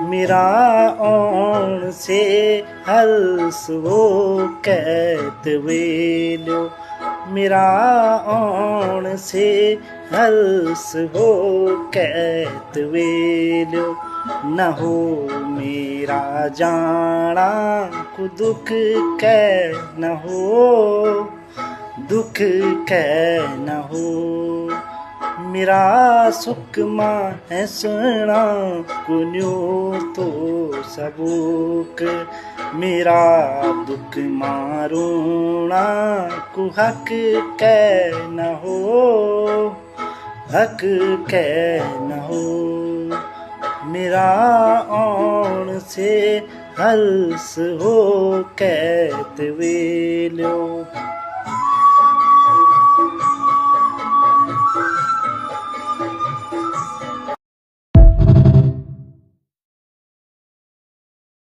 मेरा आउण से हल्स वो कैत वेलो, मेरा आउण से हल्स वो कैत वेलो। न हो मेरा जाना को दुख कै न हो, दुख कै न हो। मेरा सुख मां है सुना कुन्यो तो सबूक, मेरा दुख मारूना को हक कै न हो, हक कै न हो। मेरा आउण से हल्स हो कैत वेलो।